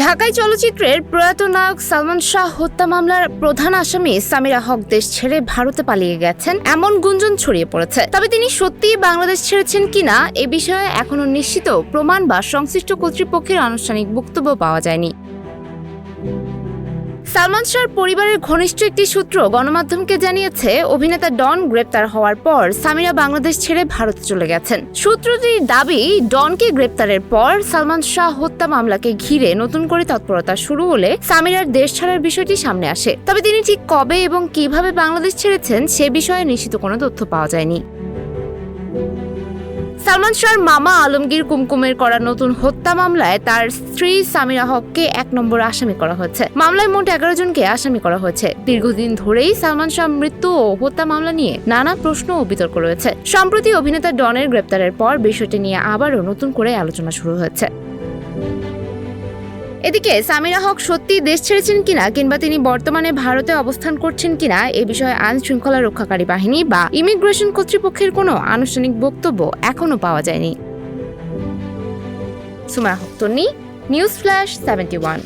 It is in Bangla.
ঢাকাই চলচ্চিত্রের প্রয়াত নায়ক সালমান শাহ হত্যা মামলার প্রধান আসামি সামিরা হক দেশ ছেড়ে ভারতে পালিয়ে গেছেন এমন গুঞ্জন ছড়িয়ে পড়েছে। তবে তিনি সত্যিই বাংলাদেশ ছেড়েছেন কিনা এ বিষয়ে এখনো নিশ্চিত প্রমাণ বা সংশ্লিষ্ট কর্তৃপক্ষের আনুষ্ঠানিক বক্তব্য পাওয়া যায়নি। সালমান শাহর পরিবারের ঘনিষ্ঠ একটি সূত্র গণমাধ্যমকে জানিয়েছে, অভিনেতা ডন গ্রেপ্তার হওয়ার পর সামিরা বাংলাদেশ ছেড়ে ভারতে চলে গেছেন। সূত্রটির দাবি, ডনকে গ্রেপ্তারের পর সালমান শাহ হত্যা মামলাকে ঘিরে নতুন করে তৎপরতা শুরু হলে সামিরার দেশ ছাড়ার বিষয়টি সামনে আসে। তবে তিনি ঠিক কবে এবং কিভাবে বাংলাদেশ ছেড়েছেন সে বিষয়ে নিশ্চিত কোনো তথ্য পাওয়া যায়নি। সালমান শাহর মামা আলমগীর কুমকুমের করা নতুন হত্যা মামলায় তার স্ত্রী সামিরা হককে ১ নম্বর আসামি করা হয়েছে। মামলায় মোট ১১ জনকে আসামি করা হয়েছে। দীর্ঘদিন ধরেই সালমান শাহ মৃত্যু ও হত্যা মামলা নিয়ে নানা প্রশ্ন ও বিতর্ক রয়েছে। সম্প্রতি অভিনেতা ডনের গ্রেপ্তারের পর বিষয়টি নিয়ে আবারও নতুন করে আলোচনা শুরু হয়েছে। এদিকে সামিরা হক সত্যি দেশ ছেড়েছেন কিনা কিংবা তিনি বর্তমানে ভারতে অবস্থান করছেন কিনা এ বিষয়ে আইন শৃঙ্খলা রক্ষাকারী বাহিনী বা ইমিগ্রেশন কর্তৃপক্ষের কোনো আনুষ্ঠানিক বক্তব্য এখনো পাওয়া যায়নি। সুমায়া হক তন্নি, নিউজ ফ্ল্যাশ 71।